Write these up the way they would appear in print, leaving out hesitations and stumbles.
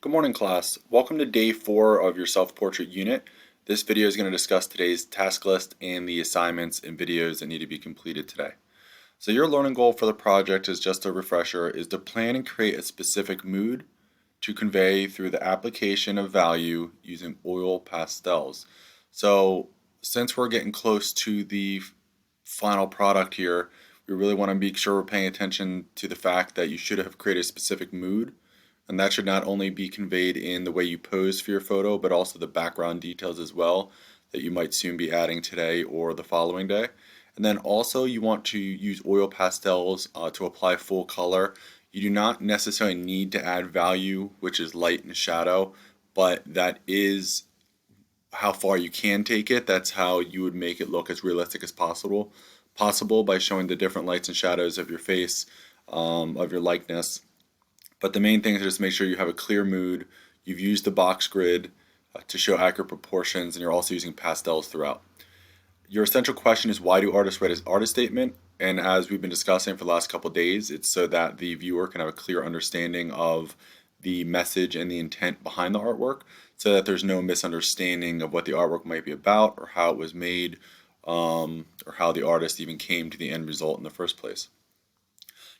Good morning, class. Welcome to day 4 of your self-portrait unit. This video is going to discuss today's task list and the assignments and videos that need to be completed today. So your learning goal for the project, is just a refresher, is to plan and create a specific mood to convey through the application of value using oil pastels. So since we're getting close to the final product here, we really want to make sure we're paying attention to the fact that you should have created a specific mood. And that should not only be conveyed in the way you pose for your photo, but also the background details as well that you might soon be adding today or the following day. And then also you want to use oil pastels to apply full color. You do not necessarily need to add value, which is light and shadow, but that is how far you can take it. That's how you would make it look as realistic as possible by showing the different lights and shadows of your face, of your likeness. But the main thing is just make sure you have a clear mood. You've used the box grid to show accurate proportions, and you're also using pastels throughout. Your essential question is, why do artists write an artist statement? And as we've been discussing for the last couple of days, it's so that the viewer can have a clear understanding of the message and the intent behind the artwork, so that there's no misunderstanding of what the artwork might be about or how it was made, or how the artist even came to the end result in the first place.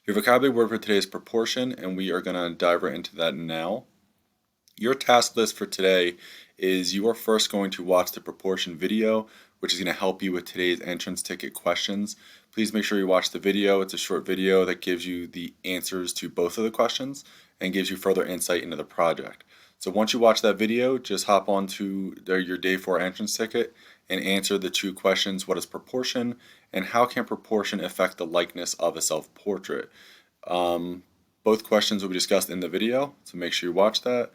Your vocabulary word for today is proportion, and we are going to dive right into that now. Your task list for today is you are first going to watch the proportion video, which is going to help you with today's entrance ticket questions. Please make sure you watch the video. It's a short video that gives you the answers to both of the questions and gives you further insight into the project. So once you watch that video, just hop on to your day 4 entrance ticket and answer the 2 questions: what is proportion, and how can proportion affect the likeness of a self-portrait? Both questions will be discussed in the video, so make sure you watch that.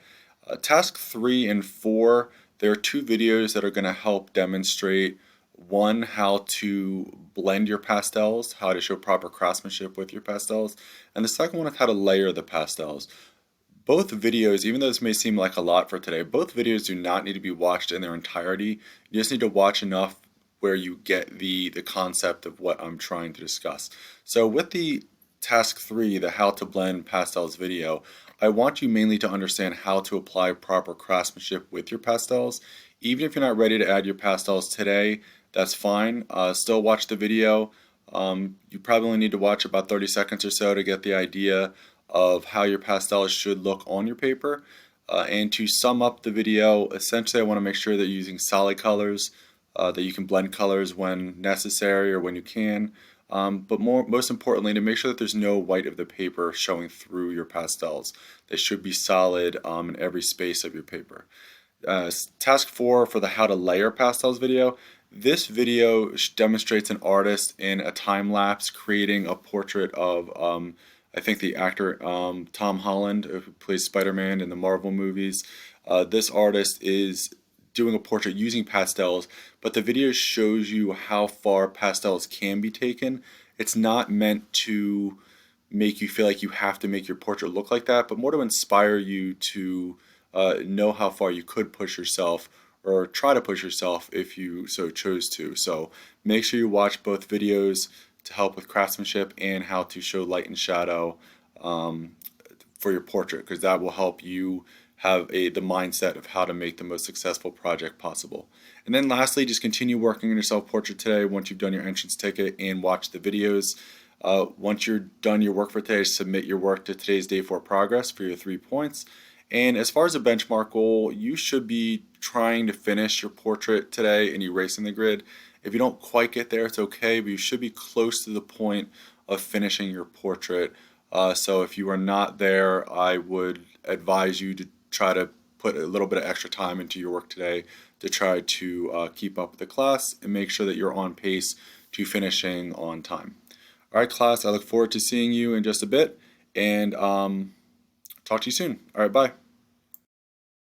Task 3 and 4, there are 2 videos that are going to help demonstrate, one, how to blend your pastels, how to show proper craftsmanship with your pastels, and the second one is how to layer the pastels. Both videos, even though this may seem like a lot for today, both videos do not need to be watched in their entirety. You just need to watch enough where you get the concept of what I'm trying to discuss. So with the task 3, the how to blend pastels video, I want you mainly to understand how to apply proper craftsmanship with your pastels. Even if you're not ready to add your pastels today, that's fine. Still watch the video. You probably only need to watch about 30 seconds or so to get the idea of how your pastels should look on your paper. And to sum up the video, essentially I want to make sure that you're using solid colors, that you can blend colors when necessary or when you can, but most importantly, to make sure that there's no white of the paper showing through your pastels. They should be solid in every space of your paper. Task 4 for the how to layer pastels video. This video demonstrates an artist in a time lapse creating a portrait of I think the actor Tom Holland, who plays Spider-Man in the Marvel movies. This artist is doing a portrait using pastels, but the video shows you how far pastels can be taken. It's not meant to make you feel like you have to make your portrait look like that, but more to inspire you to know how far you could push yourself, or try to push yourself if you so chose to. So make sure you watch both videos to help with craftsmanship and how to show light and shadow for your portrait, because that will help you have the mindset of how to make the most successful project possible. And then lastly, just continue working on your self-portrait today once you've done your entrance ticket and watch the videos. Once you're done your work for today, submit your work to today's day 4 progress for your 3 points. And as far as a benchmark goal, you should be trying to finish your portrait today and erasing the grid. If you don't quite get there, it's okay, but you should be close to the point of finishing your portrait. So if you are not there, I would advise you to try to put a little bit of extra time into your work today to try to keep up with the class and make sure that you're on pace to finishing on time. All right, class, I look forward to seeing you in just a bit, and talk to you soon. All right, bye.